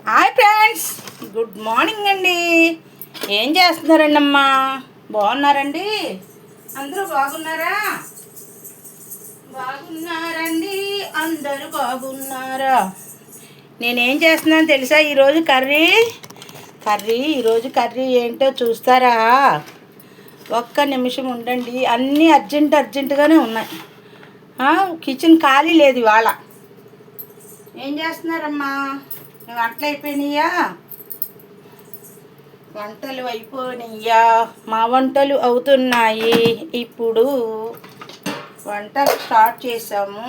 Hi friends, good morning అండి. ఏం చేస్తున్నారండి అమ్మా? బాగున్నారండి? అందరూ బాగున్నారా? బాగున్నారండి, అందరూ బాగున్నారా? నేనేం చేస్తున్నాను తెలుసా? ఈరోజు కర్రీ ఏంటో చూస్తారా? ఒక్క నిమిషం ఉండండి. అన్నీ అర్జెంటుగానే ఉన్నాయి. కిచెన్ ఖాళీ లేదు ఇవాళ. ఏం చేస్తున్నారమ్మా? వంటలు అయిపోయినాయా? మా వంటలు అవుతున్నాయి. ఇప్పుడు వంటలు స్టార్ట్ చేసాము.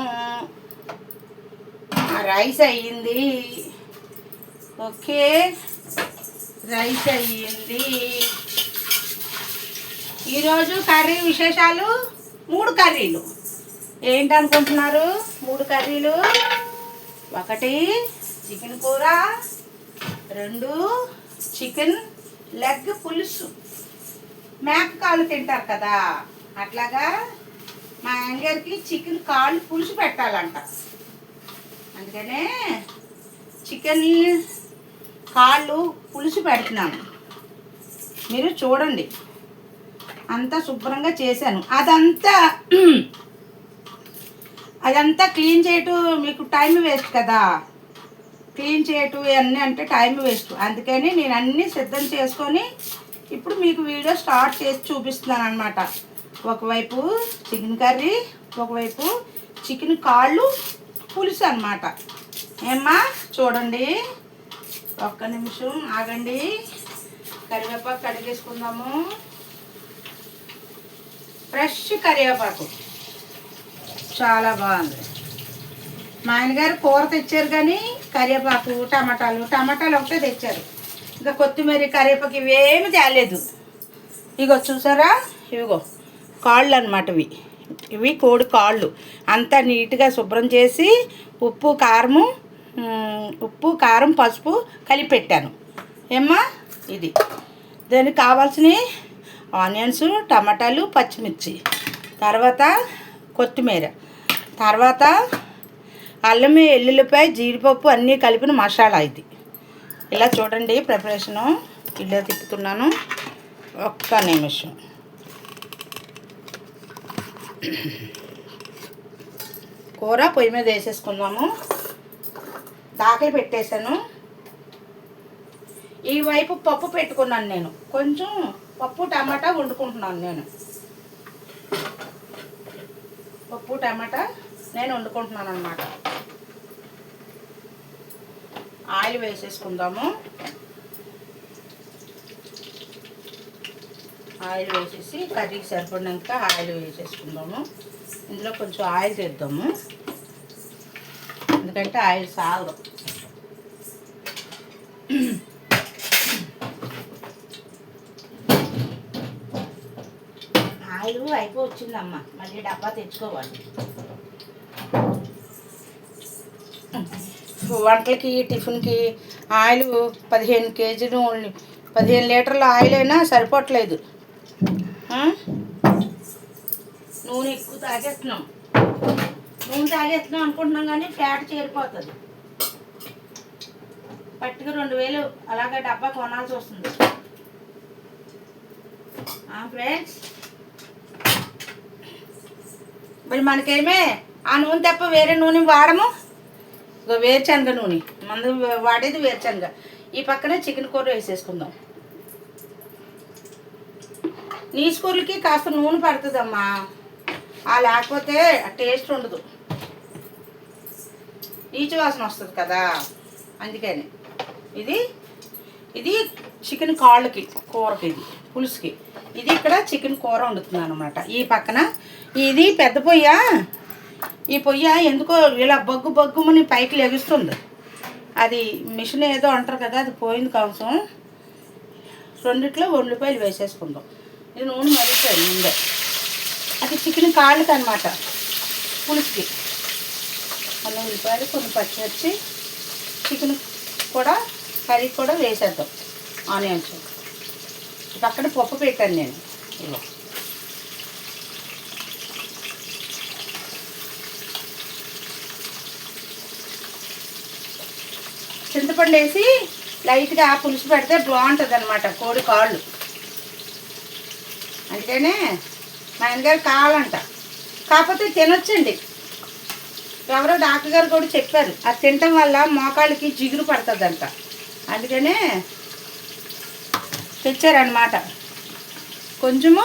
రైస్ అయ్యింది. ఓకే, రైస్ అయ్యింది. ఈరోజు కర్రీ విశేషాలు 3 కర్రీలు. ఏంటనుకుంటున్నారు? 3 కర్రీలు. 1 చికెన్ కూర, 2 చికెన్ లెగ్ పులుసు. మేక కాళ్ళు తింటారు కదా, అట్లాగా మా ఆయనగారికి చికెన్ కాళ్ళు పులుసు పెట్టాలంట. అందుకనే చికెన్ కాళ్ళు పులుసు పెడుతున్నాను. మీరు చూడండి, అంతా శుభ్రంగా చేశాను. అదంతా క్లీన్ చేయటం మీకు టైం వేస్ట్ కదా. క్లీన్ చేయటం ఇవన్నీ అంటే టైం వేస్ట్. అందుకని నేను అన్నీ సిద్ధం చేసుకొని ఇప్పుడు మీకు వీడియో స్టార్ట్ చేసి చూపిస్తున్నాను అనమాట. ఒకవైపు చికెన్ కర్రీ, ఒకవైపు చికెన్ కాళ్ళు పులుసు అనమాట. ఏమ్మా చూడండి, ఒక్క నిమిషం ఆగండి. కరివేపాకు కడిగేసుకుందాము. ఫ్రెష్ కరివేపాకు చాలా బాగుంది. మా ఆయనగారు కూర తెచ్చారు కానీ కరివేపాకు టమాటాలు ఒకటే తెచ్చారు. ఇంకా కొత్తిమీర, కరివేపాకు ఇవేమి తేలేదు. ఇగో చూసారా, ఇవిగో కాళ్ళు అనమాట. ఇవి కోడి కాళ్ళు. అంతా నీట్గా శుభ్రం చేసి ఉప్పు కారం పసుపు కలిపి పెట్టాను. ఏమ్మా, ఇది దానికి కావాల్సిన ఆనియన్స్, టమాటాలు, పచ్చిమిర్చి, తర్వాత కొత్తిమీర, తర్వాత అల్లం, ఎల్లుల్లిపాయ, జీడిపప్పు అన్నీ కలిపిన మసాలా ఇది. ఇలా చూడండి ప్రిపరేషను. ఇలా తిప్పుతున్నాను. ఒక్క నిమిషం. కూర పొయ్యి మీద వేసేసుకుందాము. దాకలు పెట్టేశాను. ఈ వైపు పప్పు పెట్టుకున్నాను నేను. కొంచెం పప్పు టమాటా వండుకుంటున్నాను నేను. పప్పు టమాటా నేను వండుకుంటున్నాను అన్నమాట. ఆయిల్ వేసేసుకుందాము. ఆయిల్ వేసేసి కర్రీకి సరిపడినాక ఆయిల్ వేసేసుకుందాము. ఇందులో కొంచెం ఆయిల్ తీద్దాము, ఎందుకంటే ఆయిల్ సాగదు. ఆయిల్ అయిపోవచ్చిందమ్మా, మళ్ళీ డబ్బా తెచ్చుకోవాలి. వంటలకి, టిఫిన్కి ఆయిల్ 15 కేజీలు 15 లీటర్ల ఆయిల్ అయినా సరిపోవట్లేదు. నూనె ఎక్కువ తాగేస్తున్నాం అనుకుంటున్నాం కానీ ఫ్యాట్ చేరిపోతుంది. పట్టుకు 2000 అలాగే డబ్బా కొనాల్సి వస్తుంది. ఫ్రెండ్స్, మరి మనకేమే ఆ నూనె తప్ప వేరే నూనె వాడము. వేరుశనగ నూనె మందు వాడేది వేరుశనగ. ఈ పక్కన చికెన్ కూర వేసేసుకుందాం. నీసు కూరలకి కాస్త నూనె పడుతుందమ్మా, లేకపోతే టేస్ట్ ఉండదు, నీచు వాసన వస్తుంది కదా. అందుకని ఇది చికెన్ కాళ్ళకి కూరకి, ఇది పులుసుకి. ఇది ఇక్కడ చికెన్ కూర వండుతున్నాను అనమాట. ఈ పక్కన ఇది పెద్ద పొయ్య. ఈ పొయ్య ఎందుకో ఇలా బగ్గుమని పైకి లెగుస్తుంది. అది మిషన్ ఏదో అంటారు కదా, అది పోయింది. కొంచెం 2 ఉల్లిపాయలు వేసేసుకుందాం. ఇది నూనె మరిగిపోయింది ముందే. అది చికెన్ కాళ్ళకి అనమాట, పులుసుకి. కొన్ని ఉల్లిపాయలు, కొన్ని పచ్చిమిర్చి, చికెన్ కూడా కర్రీ కూడా వేసేద్దాం. ఆనియన్స్ పక్కన పప్పు పెట్టాను నేను. ఇలా చింతపండు వేసి లైట్గా పులుసు పెడితే బాగుంటుంది అనమాట కోడి కాళ్ళు. అందుకనే మా ఆయనగారు కావాలంట. కాకపోతే తినొచ్చండి, ఎవరో డాక్టర్ గారు కూడా చెప్పారు అది తినటం వల్ల మోకాళ్ళకి జిగురు పడుతుందంట. అందుకనే తెచ్చారనమాట. కొంచెము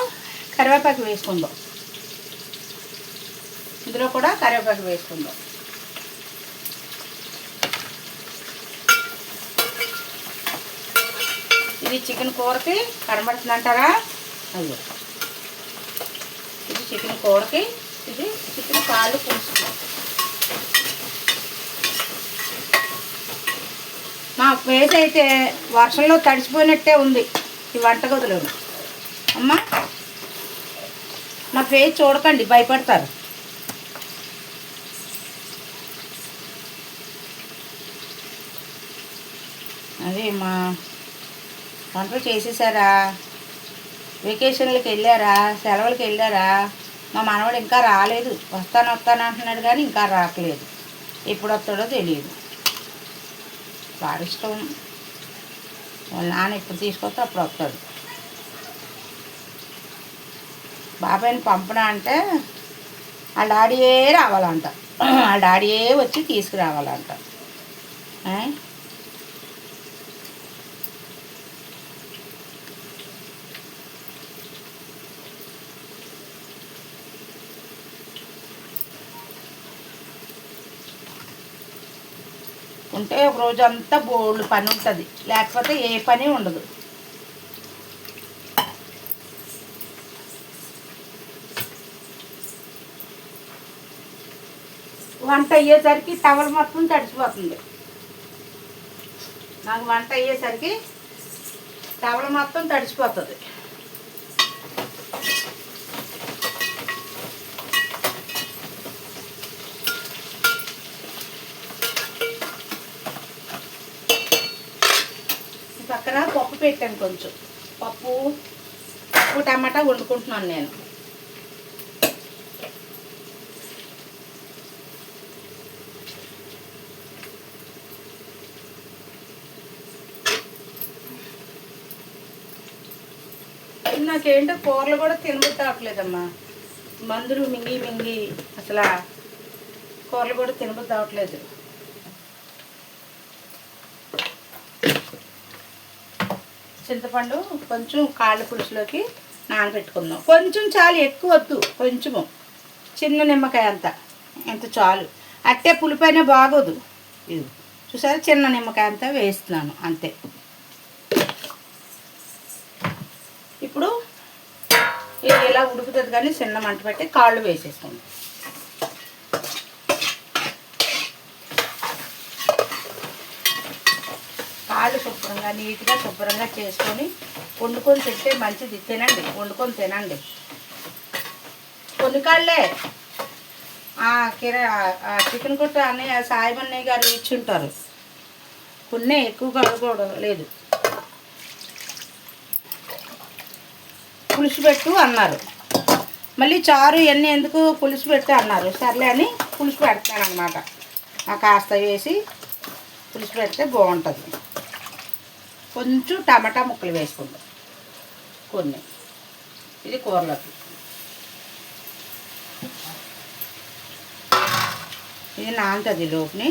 కరివేపాకు వేసుకుందాం, ఇందులో కూడా కరివేపాకు వేసుకుందాం. ఇది చికెన్ కూరకి కనబడుతుందంటారా? అయ్యో, ఇది చికెన్ కూరకి, ఇది చికెన్ కాళ్ళు పులుసు. మా ఫేస్ అయితే వర్షంలో తడిసిపోయినట్టే ఉంది ఈ వంటగదిలో. అమ్మ, మా ఫేస్ చూడకండి, భయపడతారు. అదే మా వంటలు చేసేసారా? వెకేషన్లకి వెళ్ళారా? సెలవులకి వెళ్ళారా? మా మనవాడు ఇంకా రాలేదు. వస్తాను అంటున్నాడు కానీ ఇంకా రావట్లేదు. ఎప్పుడు వస్తాడో తెలియదు. వాడి ఇష్టం, వాళ్ళ నాన్న ఎప్పుడు తీసుకొస్తే అప్పుడు వస్తాడు. బాబాయ్ని పంపడా అంటే వాళ్ళ డాడీయే రావాలంట, వాళ్ళ డాడీయే వచ్చి తీసుకురావాలంట. ఉంటే ఒక రోజు అంతా బోల్డ్ పని ఉంటుంది, లేకపోతే ఏ పని ఉండదు. వంట అయ్యేసరికి టవల్ మొత్తం తడిసిపోతుంది. నాకు వంట అయ్యేసరికి టవల్ మొత్తం తడిసిపోతుంది. పక్కన పప్పు పెట్టాను, కొంచెం పప్పు టమాటా వండుకుంటున్నాను నేను. నాకేంటో కూరలు కూడా తినబుద్ధి అవ్వట్లేదమ్మా. మందులు మింగి అసలు కూరలు కూడా తినబుద్ధి అవ్వట్లేదు. చింతపండు కొంచెం కాళ్ళ పులుసులోకి నానబెట్టుకుందాం. కొంచెం చాలు, ఎక్కువ వద్దు, కొంచెము చిన్న నిమ్మకాయ అంత, ఎంత చాలు. అట్టే పులిపైన బాగోదు. ఇది చూసారా, చిన్న నిమ్మకాయ అంతా వేస్తున్నాను అంతే. ఇప్పుడు ఇది ఇలా ఉడుకుతుంది కానీ చిన్న మంట పెట్టి కాళ్ళు వేసేసుకోండి. కాళ్ళు శుభ్రంగా నీట్గా శుభ్రంగా చేసుకొని వండుకొని తింటే మంచిది. తినండి, వండుకొని తినండి. కొన్ని కాళ్ళే చికెన్ కొట్టు అన్నయ్య సాయి అన్నయ్య గారు ఇచ్చుంటారు, కొన్ని ఎక్కువగా అడగకూడదు లేదు. పులుసు పెట్టు అన్నారు, మళ్ళీ చారు ఇవన్నీ ఎందుకు పులుసు పెడితే అన్నారు. సర్లే అని పులుసు పెడతాను అనమాట. కాస్త వేసి పులుసు పెడితే బాగుంటుంది. కొంచెం టమాటా ముక్కలు వేసుకుందాం కొన్ని, ఇది కూరలోకి. ఇది నానుతుంది లోపుని.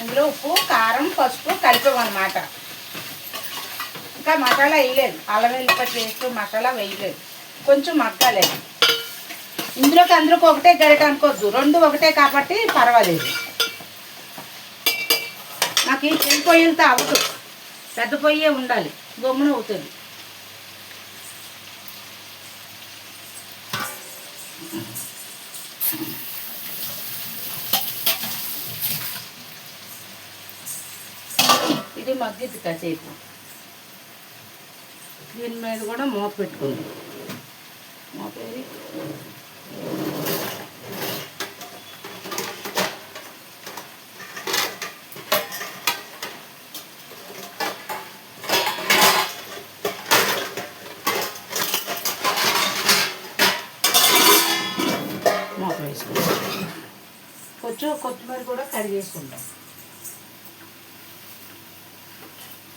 ఇందులో ఉప్పు కారం పసుపు కలిపామన్నమాట. ఇంకా మసాలా వేయలేదు, అల్లం వెల్లిపాయ పేస్ట్ మసాలా వేయలేదు. కొంచెం మగ్గాలేదు. ఇందులోకి అందులోకి ఒకటే గరిట అనుకోవద్దు, రెండు ఒకటే కాబట్టి పర్వాలేదు. నాకు ఈ చిన్న పొయ్యిలతో అవ్వదు, పెద్ద పొయ్యే ఉండాలి, గమ్మున అవుతుంది. ఇది మగ్గిద్ది కాసేపు. దీని మీద కూడా మూత పెట్టుకుంది. మూత వేసి మూత వేసి వేసుకుందాం. కొంచెం కొత్తిమీర కూడా కడిగేసుకుందాం.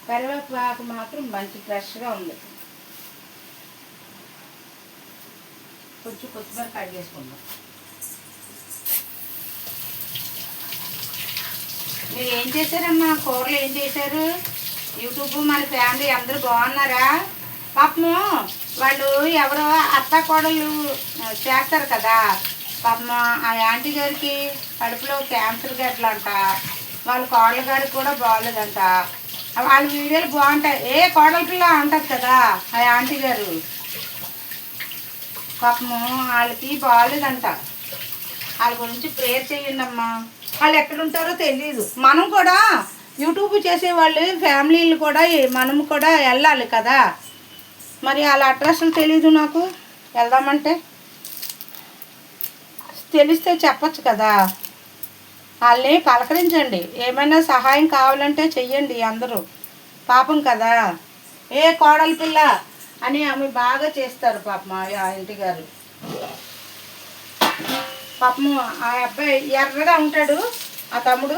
కరివేపాకు మాత్రం మంచి ఫ్రెష్గా ఉంది. కొంచెం కొత్తిమీర కడిగేసుకుందాం. మీరు ఏం చేశారమ్మా? కూరలు ఏం చేశారు? యూట్యూబ్ మన ఫ్యామిలీ అందరూ బాగున్నారా? పాపము వాళ్ళు ఎవరో అత్త కోడలు చేస్తారు కదా, పాపము ఆ ఆంటీ గారికి కడుపులో క్యాన్సర్ గడ్డలంట. వాళ్ళ కోడల గారికి కూడా బాగోలేదంట. వాళ్ళ వీడియోలు బాగుంటాయి. ఏ కోడల పిల్ల అంటారు కదా ఆ ఆంటీ గారు, పాపము వాళ్ళకి బాగోలేదంట. వాళ్ళ గురించి ప్రేయర్ చేయండి అమ్మా. వాళ్ళు ఎక్కడుంటారో తెలియదు. మనం కూడా యూట్యూబ్ చేసేవాళ్ళు ఫ్యామిలీలు కూడా మనం కూడా వెళ్ళాలి కదా. మరి వాళ్ళ అడ్రస్లు తెలీదు నాకు. వెళ్దామంటే తెలిస్తే చెప్పచ్చు కదా. వాళ్ళని పలకరించండి. ఏమైనా సహాయం కావాలంటే చెయ్యండి అందరూ. పాపం కదా, ఏ కోడలి పిల్ల అని ఆమె బాగా చేస్తారు పాపం ఆ ఇంటి గారు. పాపము ఆ అబ్బాయి ఎర్రగా ఉంటాడు. ఆ తమ్ముడు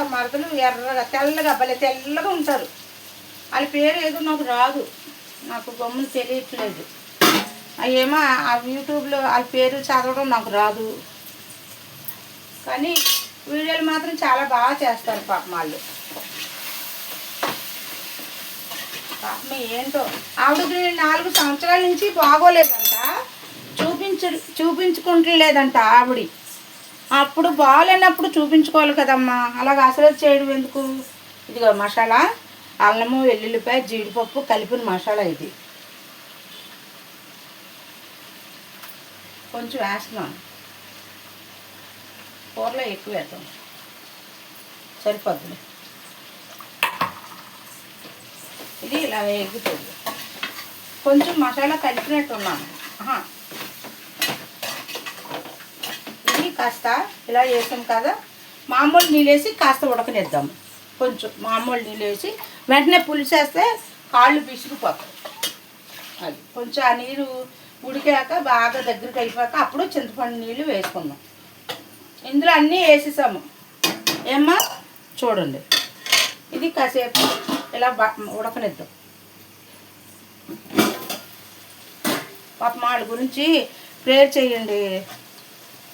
ఆ మరదలు ఎర్రగా తెల్లగా భలే తెల్లగా ఉంటారు. వాళ్ళ పేరు ఏదో నాకు రాదు, నాకు గమ్మున తెలియట్లేదు. ఏమో ఆ యూట్యూబ్లో వాళ్ళ పేరు చదవడం నాకు రాదు, కానీ వీడియోలు మాత్రం చాలా బాగా చేస్తారు పాపం వాళ్ళు. పాపం ఏంటో ఆవిడకి 4 సంవత్సరాల నుంచి బాగోలేదంట. చూపించుకుంటలేదంట ఆవిడ. అప్పుడు బాగాలేనప్పుడు చూపించుకోవాలి కదమ్మా. అలాగ అసలు చేయడం ఎందుకు? ఇదిగో మసాలా, అల్లము, వెల్లుల్లిపాయ, జీడిపప్పు కలిపిన మసాలా. ఇది కొంచెం వేస్తున్నాను. కూరలో ఎక్కువ వేద్దాం, సరిపోద్ది. ఇది ఇలా ఎగుతుంది. కొంచెం మసాలా కలిపినట్టున్నాను. ఇది కాస్త ఇలా వేసాం కదా, మామూలు నీళ్ళు వేసి కాస్త ఉడకనిద్దాము. కొంచెం మామూలు నీళ్ళు వేసి వెంటనే పులుసు వేస్తే కాళ్ళు పిసుకుపోతాయి. అది కొంచెం ఆ నీరు ఉడికాక బాగా దగ్గరికి అయిపోయాక అప్పుడు చింతపండు నీళ్ళు వేసుకుందాం. ఇందులో అన్నీ వేసేసాము. ఏమ్మా చూడండి, ఇది కాసేపు ఇలా ఉడకనిద్దాం. పాప వాళ్ళ గురించి ప్రేయర్ చేయండి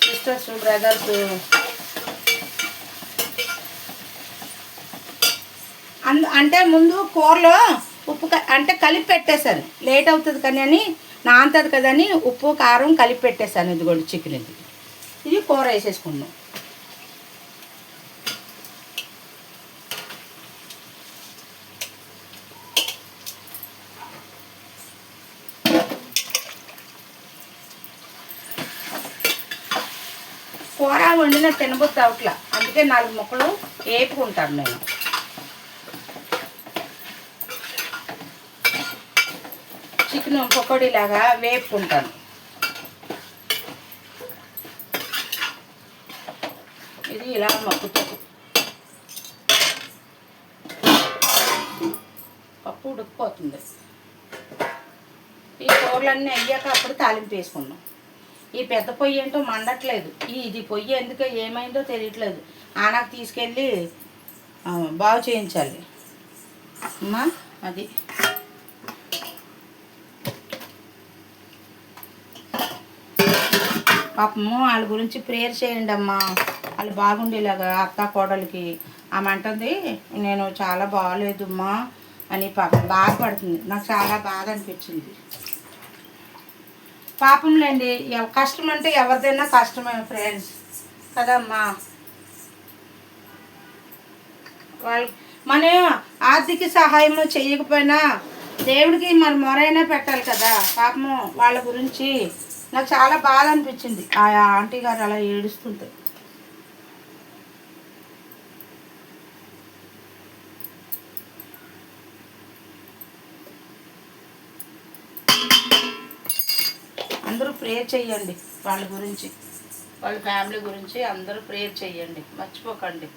సిస్టర్స్, బ్రదర్స్. అంటే ముందు కూరలో ఉప్పు అంటే కలిపి పెట్టేశాను. లేట్ అవుతుంది కానీ అని, నానుతుంది కదా అని ఉప్పు కారం కలిపి పెట్టేశాను. ఇదిగోండి చికెన్. ఇది కూర వేసేసుకుందాం. కూర వండిన తినబుద్ధి అవట్లా, అందుకే 4 ముక్కలు వేపుకుంటాను నేను. చికెన్ పకోడీలాగా వేపుకుంటాను. ఇది ఇలా మగ్గుతుంది. పప్పు ఉడికిపోతుంది. ఈ కూరలన్నీ అయ్యాక అప్పుడు తాలింపు వేసుకున్నాం. ఈ పెద్ద పొయ్యి ఏంటో మండట్లేదు. ఇది పొయ్యి ఎందుకో ఏమైందో తెలియట్లేదు. ఆనాకు తీసుకెళ్ళి బాగు చేయించాలి అమ్మా. అది పాపము వాళ్ళ గురించి ప్రేయర్ చేయండి అమ్మా. వాళ్ళు బాగుండేలాగా. అత్త కోడలికి ఆమె అంటుంది నేను చాలా బాగాలేదమ్మా అని పాపం బాధపడుతుంది. నాకు చాలా బాధ అనిపించింది. పాపంలేండి, కష్టం అంటే ఎవరిదైనా కష్టమే ఫ్రెండ్స్ కదమ్మా. వాళ్ళు మనం ఆర్థిక సహాయం చేయకపోయినా దేవుడికి మన మొరైనా పెట్టాలి కదా. పాపము వాళ్ళ గురించి నాకు చాలా బాధ అనిపించింది. ఆ ఆంటీ గారు అలా ఏడుస్తుంటే. అందరూ ప్రేయర్ చెయ్యండి వాళ్ళ గురించి, వాళ్ళ ఫ్యామిలీ గురించి అందరూ ప్రేయర్ చెయ్యండి, మర్చిపోకండి.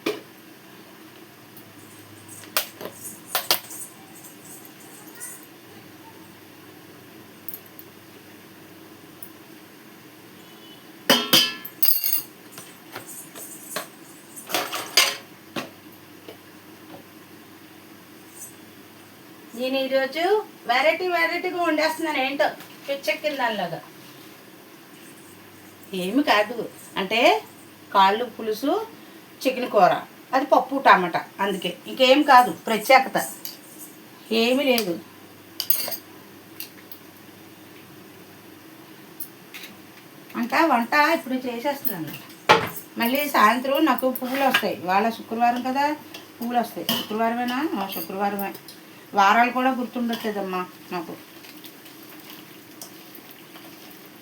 నేను ఈరోజు వెరైటీగా వండేస్తున్నాను. ఏంటో పిచ్చెక్కింది దానిలాగా. ఏమి కాదు, అంటే కాళ్ళు పులుసు, చికెన్ కూర, అది పప్పు టమాటా, అందుకే ఇంకేం కాదు, ప్రత్యేకత ఏమీ లేదు. వంట ఇప్పుడు చేసేస్తున్నాను. మళ్ళీ సాయంత్రం నాకు పువ్వులు వస్తాయి. ఇవాళ శుక్రవారం కదా, పువ్వులు వస్తాయి. శుక్రవారమేనా? శుక్రవారమే. వారాలు కూడా గుర్తుండట్లేదమ్మా నాకు.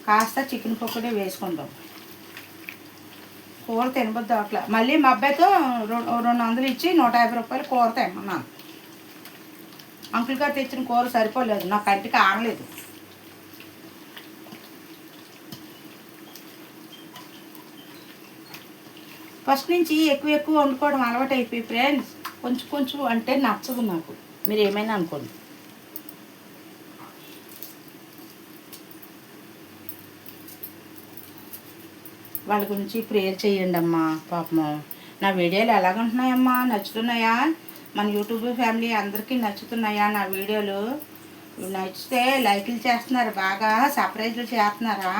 కాస్త చికెన్ పకోడీ వేసుకుందాం. కూర తినబద్దు అట్లా. మళ్ళీ మా అబ్బాయితో 200 ఇచ్చి 150 రూపాయలు కూర తెమ్మన్నాను. అంకుల్ గారు తెచ్చిన కూర సరిపోలేదు, నా కంటికి ఆనలేదు. ఫస్ట్ నుంచి ఎక్కువ వండుకోవడం అలవాటు అయిపోయి ఫ్రెండ్స్, కొంచెం అంటే నచ్చదు నాకు. మీరు ఏమైనా అనుకోండి. వాళ్ళ గురించి ప్రేయర్ చేయండి అమ్మా. పాపం నా వీడియోలు ఎలాగుంటున్నాయమ్మా? నచ్చుతున్నాయా? మన యూట్యూబ్ ఫ్యామిలీ అందరికీ నచ్చుతున్నాయా నా వీడియోలు? నచ్చితే లైకులు చేస్తున్నారు, బాగా సర్ప్రైజ్లు చేస్తున్నారా?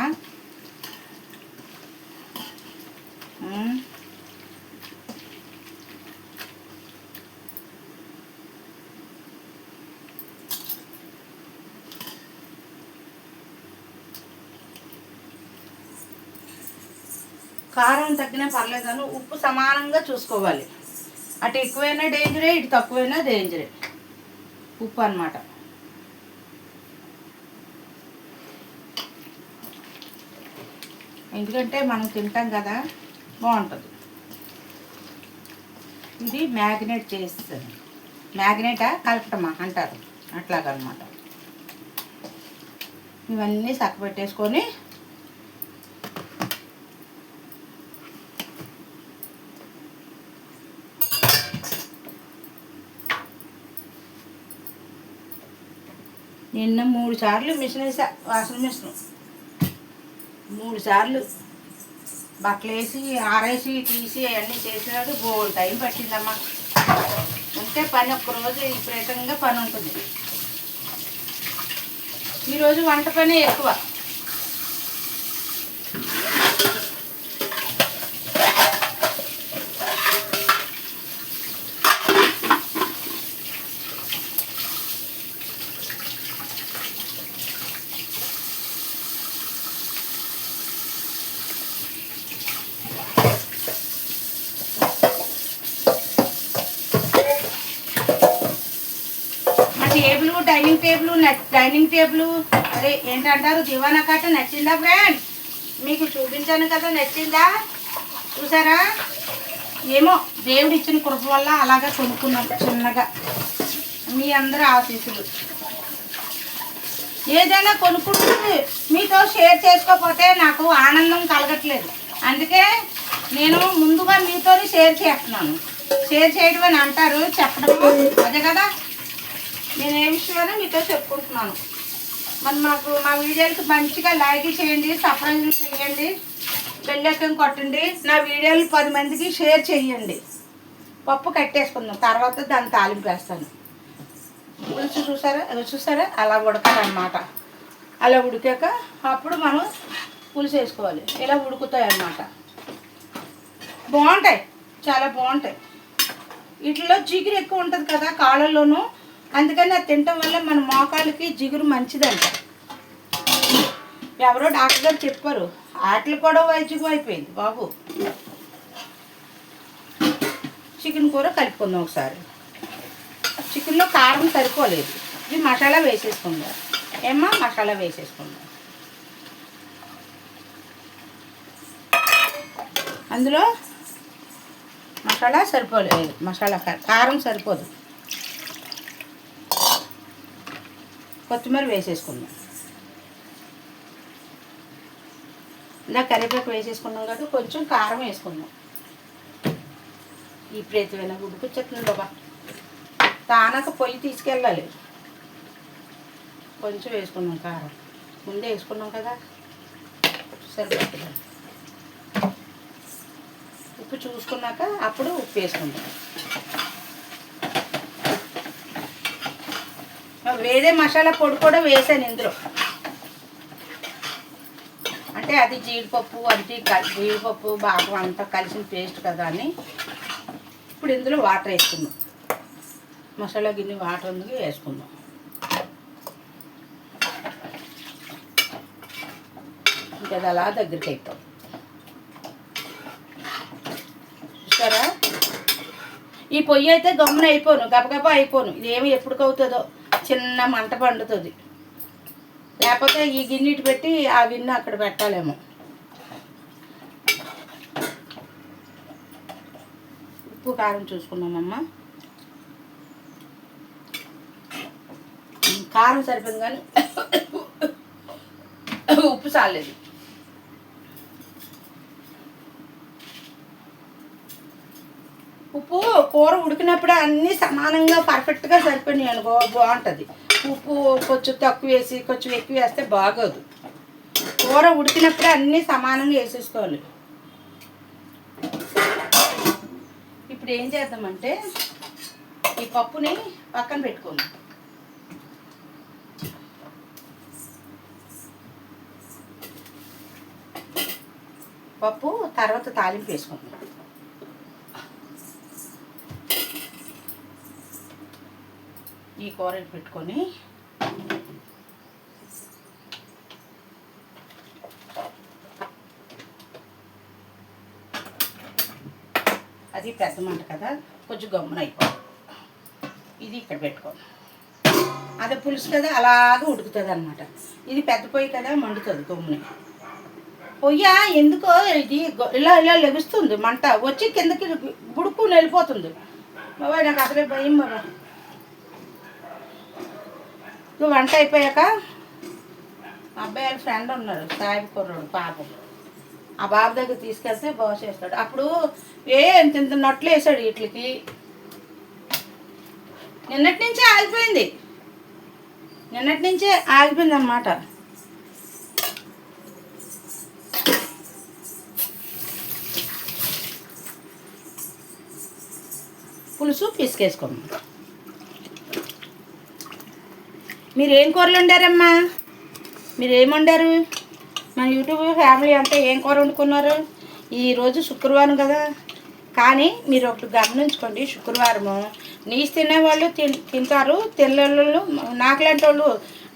కారం తగ్గినా పర్లేదని ఉప్పు సమానంగా చూసుకోవాలి. అటు ఎక్కువైనా డేంజరే, ఇటు తక్కువైనా డేంజరే ఉప్పు అన్నమాట. ఎందుకంటే మనం తింటాం కదా, బాగుంటుంది. ఇది మ్యాగ్నేట్ చేస్తాను. మ్యాగ్నేటా కలపటమా అంటారు, అట్లాగనమాట. ఇవన్నీ చక్కబెట్టేసుకొని నిన్న 3 సార్లు మిషన్ వేసా, వాషింగ్ మిషన్ 3 సార్లు. బట్టలు వేసి ఆరేసి తీసి అవన్నీ చేసినాడు. బోల్ టైం పట్టిందమ్మా. ఉంటే పని ఒక్కరోజు విపరీతంగా పని ఉంటుంది. ఈరోజు వంట పని ఎక్కువ. డైనింగ్ టేబుల్ అదే ఏంటంటారు, దివానా కట్ట నచ్చిందా ఫ్రెండ్? మీకు చూపించాను కదా, నచ్చిందా? చూసారా? ఏమో దేవుడు ఇచ్చిన కృప వల్ల అలాగా కొనుక్కున్నాం చిన్నగా. మీ అందరూ ఆశీస్సులు. ఏదైనా కొనుక్కుంటుంది మీతో షేర్ చేసుకోకపోతే నాకు ఆనందం కలగట్లేదు. అందుకే నేను ముందుగా మీతో షేర్ చేస్తున్నాను. షేర్ చేయడం అని అంటారు, చెప్పడం అదే కదా. నేను ఏ విషయమైనా మీతో చెప్పుకుంటున్నాను. మరి మా వీడియోలకి మంచిగా లైక్ చేయండి, సబ్స్క్రైబ్ చేయండి, బెల్ ఐకాన్ కొట్టండి. నా వీడియోలు 10 మందికి షేర్ చేయండి. పప్పు కట్టేసుకుందాం, తర్వాత దాన్ని తాలింపు వేస్తాను. పులుసు చూసారా అలా ఉడకాలన్నమాట. అలా ఉడికాక అప్పుడు మనం పులుసు వేసుకోవాలి. ఇలా ఉడుకుతాయి అన్నమాట. బాగుంటాయి, చాలా బాగుంటాయి. వీటిలో జిగురు ఎక్కువ ఉంటుంది కదా కాళ్ళల్లోనూ, అందుకని అది తినటం వల్ల మన మోకాళ్ళకి జిగురు మంచిదంట. ఎవరో డాక్టర్ గారు చెప్పారు. ఆటలు కూడా వైద్యం అయిపోయింది బాబు. చికెన్ కూర కలుపుకుందాం ఒకసారి. చికెన్లో కారం సరిపోలేదు, ఇది మసాలా వేసేసుకుందాం. ఏమ్మా, మసాలా వేసేసుకుందాం. అందులో మసాలా సరిపోలేదు, మసాలా కారం సరిపోదు. కొత్తిమీర వేసేసుకుందాం. ఇలా కరివేపాకు వేసేసుకున్నాం కదా, కొంచెం కారం వేసుకుందాం. ఈ ప్రేతమైన ఉడుకు చెట్లు బాబా తానక పొయ్యి తీసుకెళ్ళాలి. కొంచెం వేసుకున్నాం కారం, ముందే వేసుకున్నాం కదా, సరిపోతుంది. ఉప్పు చూసుకున్నాక అప్పుడు ఉప్పు వేసుకుందాం. వేరే మసాలా పొడి కూడా వేసాను ఇందులో. అంటే అది జీడిపప్పు జీడిపప్పు బాగా అంతా కలిసిన పేస్ట్ కదా అని ఇప్పుడు ఇందులో వాటర్ వేసుకుందాం. మసాలా గిన్నె వాటర్ ఉంది వేసుకుందాం. ఇంకా అది అలా దగ్గరికి అయిపోతుంది. చూసారా, ఈ పొయ్యి అయితే గమ్మున అయిపోను, గబగబా అయిపోను. ఇదేమి ఎప్పటికవుతుందో చిన్న మంట పండుతుంది. లేకపోతే ఈ గిన్నె ఇటు పెట్టి ఆ గిన్నె అక్కడ పెట్టాలేమో. ఉప్పు కారం చూసుకున్నామమ్మా. కారం సరిపోయింది కానీ ఉప్పు చాలేదు. ఉప్పు కూర ఉడికినప్పుడు అన్నీ సమానంగా పర్ఫెక్ట్గా సరిపోయినాయి అనుకో బాగుంటుంది. ఉప్పు కొంచెం తక్కువ వేసి కొంచెం ఎక్కువ వేస్తే బాగోదు. కూర ఉడికినప్పుడే అన్నీ సమానంగా వేసేసుకోవాలి. ఇప్పుడు ఏం చేద్దామంటే ఈ పప్పుని పక్కన పెట్టుకుందాం. పప్పు తర్వాత తాలింపు వేసుకుందాం. ఈ కూరలు పెట్టుకొని అది పెద్ద మంట కదా, కొంచెం గమ్మున అయిపోతుంది. ఇది ఇక్కడ పెట్టుకోండి. అదే పులుసు కదా అలాగే ఉడుకుతుంది అన్నమాట. ఇది పెద్ద పొయ్యి కదా, మండుతుంది గమ్మున. పొయ్య ఎందుకో ఇది ఇలా ఇలా లెగుస్తుంది, మంట వచ్చి కిందకి బుడుకుని వెళ్ళిపోతుంది. బాబాయ్ నాకు అసలే భయం బాబా. నువ్వు వంట అయిపోయాక అబ్బాయి వాళ్ళ ఫ్రెండ్ ఉన్నాడు, సాయిబు కుర్రాడు పాపం. ఆ బాబు దగ్గర తీసుకెళ్తే బాగా చేస్తాడు. అప్పుడు ఇంత నట్లు వేసాడు వీటికి. నిన్నటి నుంచే ఆగిపోయింది అన్నమాట. పులుసు పిసికేసుకోండి. మీరేం కూరలు వండారమ్మా? మీరేం వండారు? మన యూట్యూబ్ ఫ్యామిలీ అంతా ఏం కూర వండుకున్నారు? ఈరోజు శుక్రవారం కదా, కానీ మీరు ఒకటి గమనించుకోండి. శుక్రవారము నీసు తినేవాళ్ళు తింటారు, తెల్లళ్ళు నాకులాంటి వాళ్ళు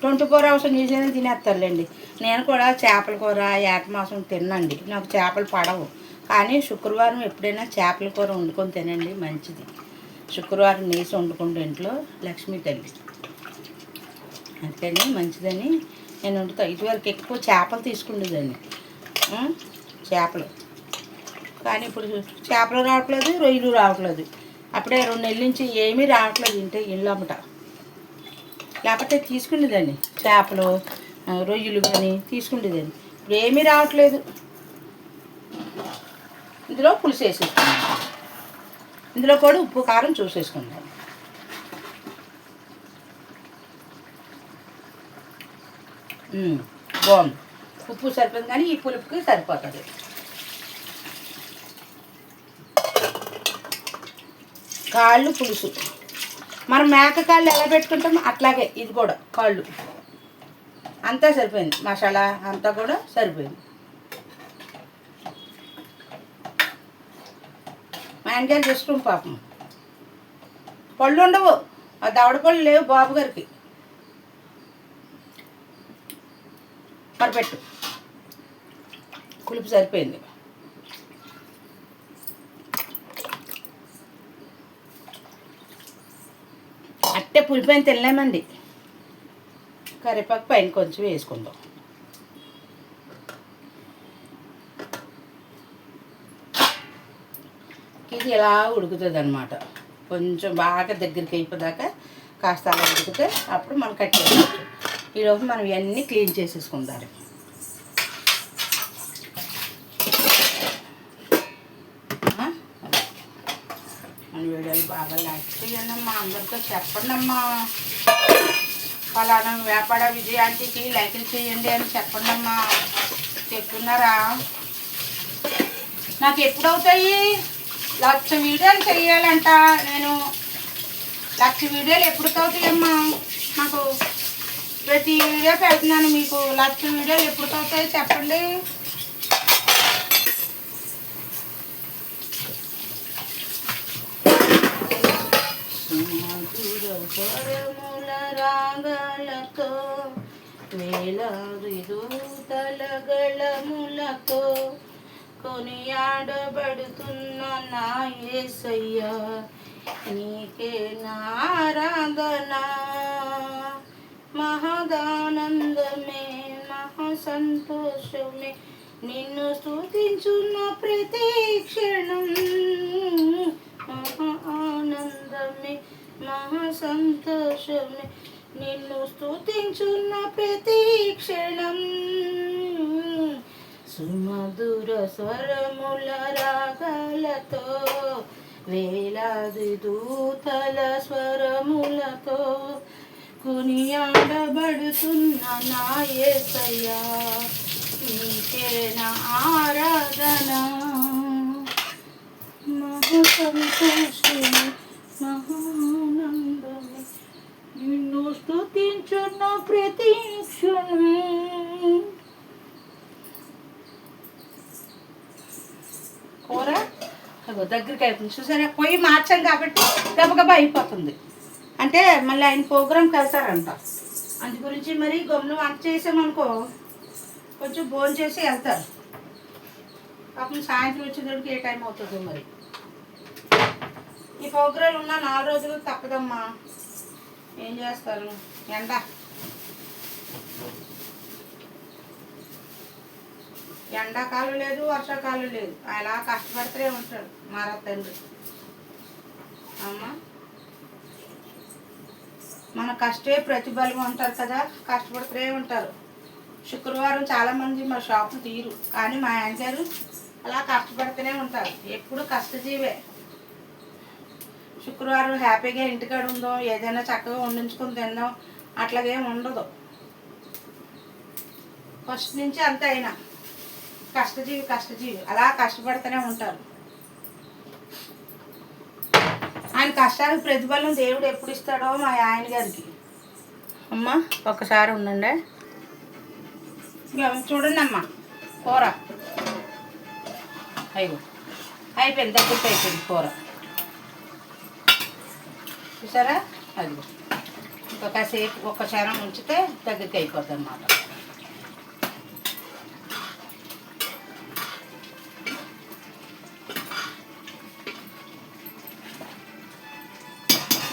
24 hours నీసైనా తినేస్తారులేండి. నేను కూడా చేపల కూర ఏట మాసం తినండి, నాకు చేపలు పడవు. కానీ శుక్రవారం ఎప్పుడైనా చేపల కూర వండుకొని తినండి, మంచిది. శుక్రవారం నీసు వండుకుంటే ఇంట్లో లక్ష్మీ తల్లి, అందుకని మంచిదని నేను వండుతా. ఇదివరకు ఎక్కువ చేపలు తీసుకునేదాన్ని, చేపలు. కానీ ఇప్పుడు చేపలు రావట్లేదు, రొయ్యలు రావట్లేదు. అప్పుడే 2 నెలల నుంచి ఏమీ రావట్లేదు ఇల్లు అమ్మట. లేకపోతే తీసుకునేదాన్ని, చేపలు రొయ్యలు కానీ తీసుకునేదాన్ని. ఇప్పుడు ఏమీ రావట్లేదు. ఇందులో పులుసు వేసేసుకున్నాం. ఇందులో కూడా ఉప్పు కారం చూసేసుకుందాం. బాగుంది, ఉప్పు సరిపోతుంది కానీ ఈ పులుపుకి సరిపోతుంది. కాళ్ళు పులుసు మనం మేక కాళ్ళు ఎలా పెట్టుకుంటామో అట్లాగే ఇది కూడా కాళ్ళు అంతా సరిపోయింది. మసాలా అంతా కూడా సరిపోయింది. మా ఆయనగారు ఇష్టం పాపం. పళ్ళు ఉండవు, ఆ దవడ పళ్ళు లేవు బాబు గారికి. మరిపెట్టు, పులుపు సరిపోయింది. అట్టే పులిపోయిన తినలేమండి. కరివేపాకు పైన కొంచెం వేసుకుందాం. ఇది ఇలా ఉడుకుతుంది అన్నమాట. కొంచెం బాగా దగ్గరికి అయిపోదాకా కాస్త అలా ఉడికితే అప్పుడు మనం కట్ చేసుకోవచ్చు. ఈరోజు మనం ఇవన్నీ క్లీన్ చేసేసుకుందాం. మన వీడియోలు బాగా లైక్ చేయండి అమ్మా, అందరితో చెప్పండి అమ్మా. ఫలానా వ్యాపార విజయాంతికి లైకులు చేయండి అని చెప్పండి అమ్మా. చెప్తున్నారా? నాకు ఎప్పుడవుతాయి 1,00,000 వీడియోలు చేయాలంట. నేను 1,00,000 వీడియోలు ఎప్పుడుకవుతాయమ్మా? నాకు ప్రతి వీడియో పెడుతున్నాను, మీకు 1,00,000 వీడియోలు ఎప్పుడు అవుతాయో చెప్పండి. సుమధుర స్వరముల రాగాలతో వేలాది దూతల గళములతో కొనియాడబడుతున్న నా యేసయ్యా, నీకే నా ఆరాధన. మహదానందమే మహా సంతోషమే నిన్ను స్తుతించున్న ప్రతి క్షణం. మహా ఆనందమే మహా సంతోషమే నిన్ను స్తుతించున్న ప్రతి క్షణం. సుమధుర స్వరముల రాగాలతో వేలాది దూతల స్వరములతో కొనియాడబడుతున్న నా యేసయ్యా, నీకే నా ఆరాధన. మహా సంతోషమే మహానందమే నిన్ను స్తుతించున్న ప్రతి క్షణం. కూర దగ్గరికి అయిపోతుంది చూసారా, పొయ్యి మార్చాం కాబట్టి గబగబా అయిపోతుంది. అంటే మళ్ళీ ఆయన ప్రోగ్రామ్కి వెళ్తారంట, అందు గురించి మరి గమ్మున వంట చేసామనుకో కొంచెం భోజనం చేసి వెళ్తారు. పాపం సాయంత్రం వచ్చేటప్పటికి ఏ టైం అవుతుందో మరి. ఈ ప్రోగ్రాలు ఉన్న 4 రోజులు తప్పదమ్మా, ఏం చేస్తారు. ఎండాకాలం లేదు, వర్షాకాలం లేదు, అలా కష్టపడుతూనే ఉంటాడు మా తండ్రి. అమ్మ మన కష్టే ప్రతిఫలం అంటారు కదా, కష్టపడుతూనే ఉంటారు. శుక్రవారం చాలామంది మా షాపు తీరు, కానీ మా ఆయన గారు అలా కష్టపడుతూనే ఉంటారు. ఎప్పుడు కష్టజీవే. శుక్రవారం హ్యాపీగా ఇంటికాడ ఉందాం, ఏదైనా చక్కగా వండించుకొని తిందాం అట్లాగేం ఉండదు. ఫస్ట్ నుంచి అంతే అయినా కష్టజీవి అలా కష్టపడుతూనే ఉంటారు. ఆయన కష్టానికి ప్రతిఫలం దేవుడు ఎప్పుడు ఇస్తాడో మా ఆయన గారికి. అమ్మ ఒక్కసారి ఉండండి, చూడండి అమ్మ కూర అయిపోయింది, దగ్గరికి అయిపోయింది కూర చూసారా. అది ఇంకొకసేపు ఒక క్షణం ఉంచితే దగ్గరికి అయిపోతుంది అన్నమాట.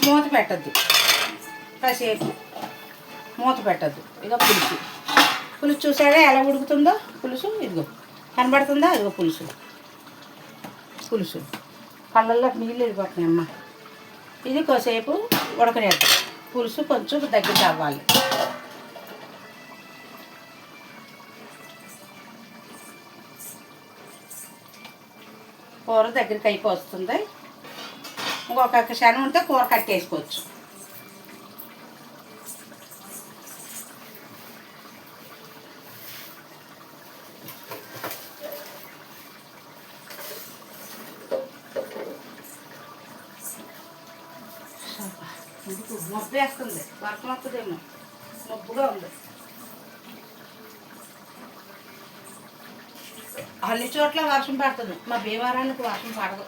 మూత పెట్టద్దు, కాసేపు మూత పెట్టద్దు. ఇక పులుసు చూసారా ఎలా ఉడుకుతుందో. పులుసు ఇదిగో కనబడుతుందా, ఇదిగో పులుసు కళ్ళల్లో నీళ్ళు వెళ్ళిపోతున్నాయి అమ్మ. ఇది కాసేపు ఉడకనేద్దాం, పులుసు కొంచెం దగ్గరికి అవ్వాలి. కూర దగ్గరికి అయిపోతుంది. ఇంకొక క్షణం ఉంటే కూర కట్టేసుకోవచ్చు. మబ్బు వేస్తుంది, వర్షం వస్తుందేమో, మబ్బుగా ఉంది. అన్ని చోట్ల వర్షం పడుతుంది, మా భీమవరానికి వర్షం పడదు.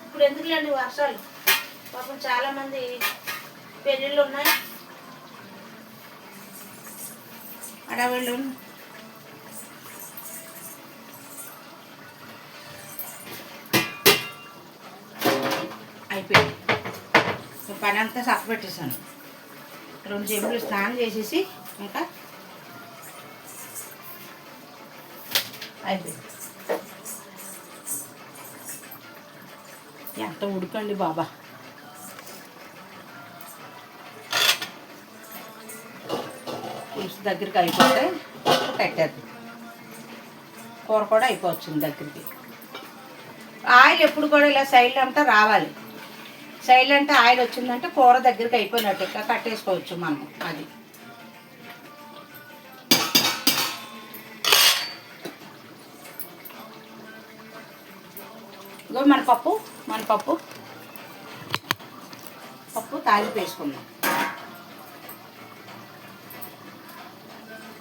ఇప్పుడు ఎందుకులేండి వర్షాలు, పాపం చాలామంది పెళ్ళిళ్ళు ఉన్నాయి, అడవిళ్ళు. అయిపోయింది పని అంతా సప్పపెట్టేసాను. 2 చెంబులు స్నానం చేసేసి ఇంకా అయిపోయింది. ఎంత ఉడకండి బాబా. పులుసు దగ్గరికి అయిపోతే పెట్టేద్దాం. కూర కూడా అయిపోవచ్చు దగ్గరికి. ఆయిల్ ఎప్పుడు కూడా ఇలా సైడ్ అంతా రావాలి. సైడ్ అంటే ఆయిల్ వచ్చిందంటే కూర దగ్గరికి అయిపోయినట్టు ఇట్లా కట్టేసుకోవచ్చు మనం. అది ఇగో మన పప్పు పప్పు తాలింపు వేసుకుందాం.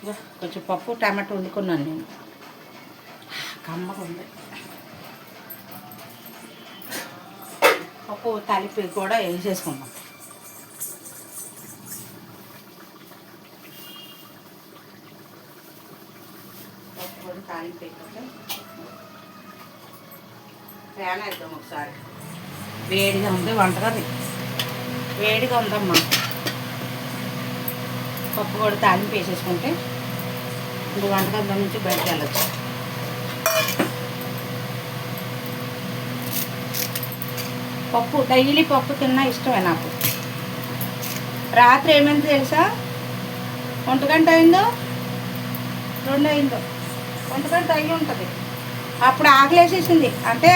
ఇగో కొంచెం పప్పు టమాటో వండుకున్నాను నేను, కమ్మగా ఉంది. పప్పు తాలింపు కూడా వేసేసుకుందాం. పప్పు కూడా తాలింపు వేసుకుంటే ఫ్యాన్ వేద్దాం ఒకసారి. వేడిగా ఉంది వంటగది, వేడిగా ఉందమ్మా. పప్పు కూడా తాలింపు వేసేసుకుంటే ఇంక వంటగది నుంచి బయటకు వెళ్ళచ్చు. పప్పు డైలీ పప్పు తిన్నా ఇష్టమే నాకు. రాత్రి ఏమైంది తెలుసా? 1 గంట అయిందో 2 అయిందో, 1 గంట అయ్యి ఉంటుంది. అప్పుడు ఆకలేసేసింది. అంటే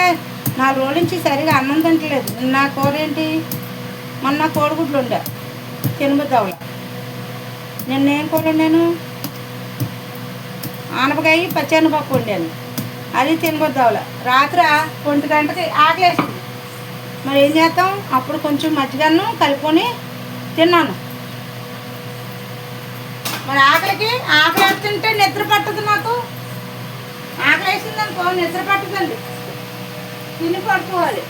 4 రోజుల నుంచి సరిగా అన్నం తింటలేదు. నా కూర ఏంటి, మొన్న కోడిగుడ్లు ఉండే తినబుద్దవల. నిన్నేం కూర వండాను, ఆనపకాయ పచ్చెనపప్పు వండాను, అది తినబుద్దవల. రాత్రి 1 గంటకి ఆకలేసింది. మరి ఏం చేస్తాం, అప్పుడు కొంచెం మజ్జిగను కలుపుకొని తిన్నాను. మరి ఆకలి వేస్తుంటే నిద్ర పట్టదు నాకు. ఆకలి వేసింది అనుకో నిద్ర పట్టదండి, తిని పడుకోవాలి.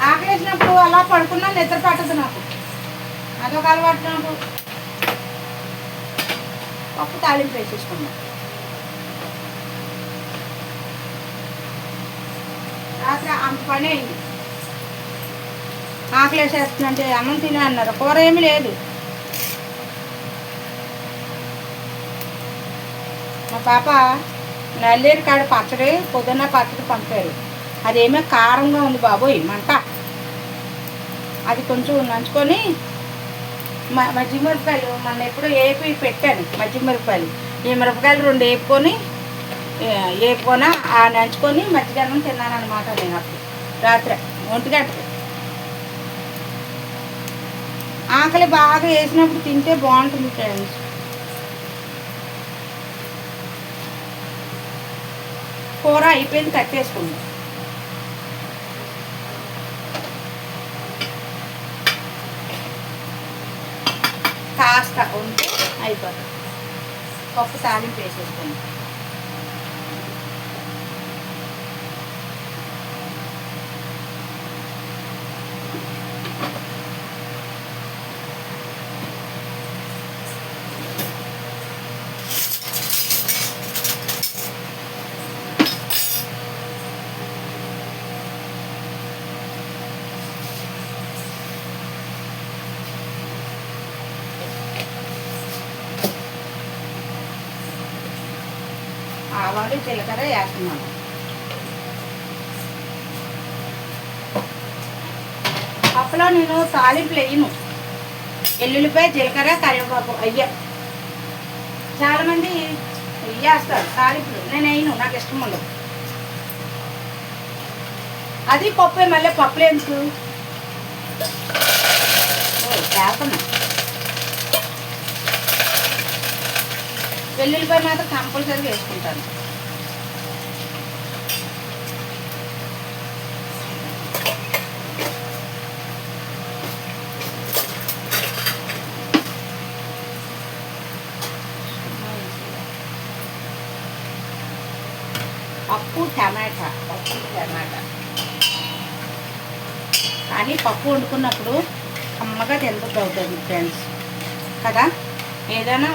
ఆకలి వేసినప్పుడు అలా పడుకున్నా నిద్ర పట్టదు నాకు, అదొక అలవాటు నాకు. పప్పు తాలింపు వేసేసుకున్నాం. రాత్రి అంత పని అయింది. ఆకలి వేసేస్తుందంటే అన్నం తినే అన్నారు, కూర ఏమీ లేదు. మా పాప నల్లేరు కాడ పచ్చడి, పుదీనా పచ్చడి పంపారు. అదేమో కారంగా ఉంది బాబోయ్ మంట. అది కొంచెం నంచుకొని మజ్జిగ మిరపకాయలు మొన్న ఎప్పుడో వేపి పెట్టాను. మజ్జిగ మిరపకాయలు, ఈ మిరపకాయలు 2 వేపుకొని నంచుకొని మజ్జిగన్నం తిన్నాను అనమాట. నేను అప్పుడు రాత్రి 1 గంటకి ఆకలి బాగా వేసినప్పుడు తింటే బాగుంటుంది ఫ్రెండ్స్. కూర అయిపోయింది, కట్టేసుకుందాం. కాస్త ఉంటే అయిపోతుంది. పప్పు తాలింపు వేసేసుకుందాం. ఆవాలు జీలకర్ర వేస్తున్నాను. పప్పులో నేను తాలింపులు వేయను. ఎల్లుల్లిపాయ, జీలకర్ర, కరివేపాకు అయ్యా. చాలామంది వేస్తారు తాలింపులు, నేను వేయను, నాకు ఇష్టం ఉండదు. అది పప్పే, మళ్ళీ పప్పులు ఎందుకు వేస్తున్నా. వెల్లుల్లిపాయ మాత్రం కంపల్సరీ వేసుకుంటాను. పప్పు టమాటా కానీ పప్పు వండుకున్నప్పుడు కమ్మగా తినబుద్ధి అవుతుంది ఫ్రెండ్స్ కదా. ఏదైనా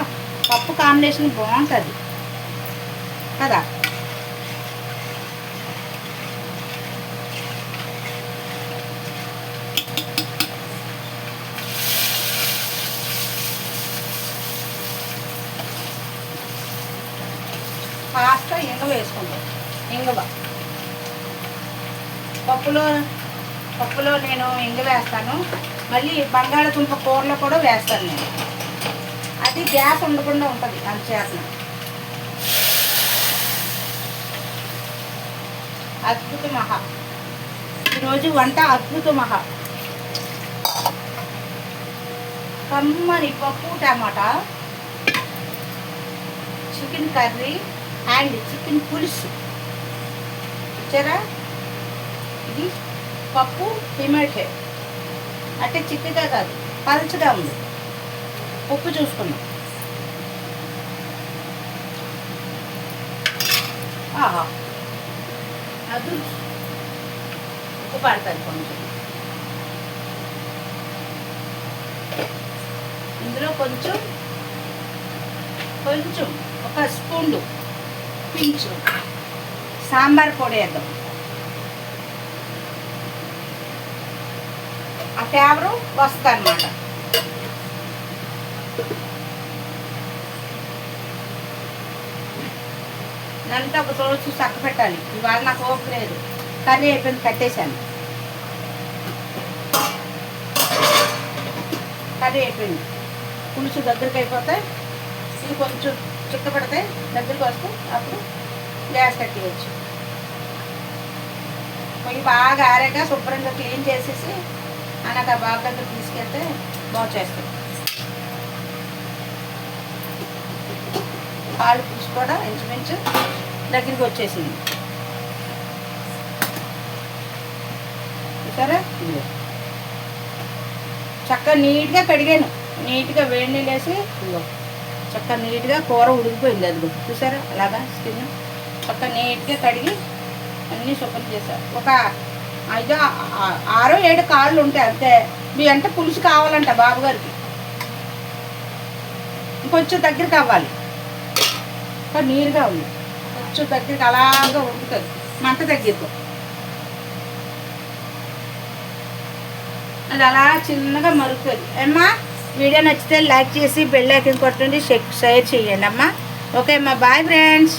పప్పు కాంబినేషన్ బాగుంటుంది కదా. కాస్త ఇంగువ వేసుకుంటాం. ఇంగువ పప్పులో నేను ఇంగువ వేస్తాను. మళ్ళీ బంగాళదుంప కూరలో కూడా వేస్తాను నేను. అది గ్యాస్ ఉండకుండా ఉంటుంది అంచేతన. అద్భుత మహా ఈరోజు వంట అద్భుత మహా. కమ్మని పప్పు టమాటా, చికెన్ కర్రీ అండ్ చికెన్ పులుసు. చూసారా, ఇది పప్పు టమాటే అంటే చిక్కగా కాదు, పలచగా ఉంది. ఉప్పు చూసుకున్నాం. అది ఉప్పు పడుతుంది కొంచెం. ఇందులో కొంచెం ఒక స్పూన్ పించు సాంబార్ పొడి వేద్దాం. ఆ ఫ్లేవరు వస్తుంది అన్నమాట. ఇదంతా ఒక రోజు చూసి చక్క పెట్టాలి. ఇవాళ నాకు ఓపిక లేదు, కర్రీ అయిపోయింది, కట్టేశాను. కర్రీ అయిపోయింది, పులుసు దగ్గరికి అయిపోతే ఇది కొంచెం చిక్క పడితే దగ్గరికి వస్తే అప్పుడు గ్యాస్ కట్టేయచ్చు. పొయ్యి బాగా ఆరాక శుభ్రంగా క్లీన్ చేసేసి అన్నక బాగా దగ్గర తీసుకెళ్తే బాగు చేస్తాం. పాలు పులుసు కూడా ఇంచుమించు దగ్గరికి వచ్చేసింది. చూసారా, ఇదిగో చక్కగా నీట్గా కడిగాను. నీట్గా వేడి నీళ్ళు వేసి ఇదిగో చక్కగా నీట్గా కూర ఉడికిపోయింది. అదిగో చూసారా, అలాగా స్కిన్ చక్కగా నీట్గా కడిగి అన్నీ శుభ్రం చేశారు. ఒక 5 6 7 కాళ్ళు ఉంటాయి అంతే. మీ అంటే పులుసు కావాలంట బాబుగారికి, ఇంకొంచెం దగ్గరికి అవ్వాలి. నీరుగా ఉంది, కొంచెం దగ్గరికి అలాగా ఉడుకుతుంది. మంట తగ్గిద్దాం. అది అలా చిన్నగా మరుగుతుంది. అమ్మా, వీడియో నచ్చితే లైక్ చేసి బెల్ ఐకాన్ కొట్టండి, షేర్ చేయండి అమ్మా. ఓకే అమ్మా, బాయ్ ఫ్రెండ్స్.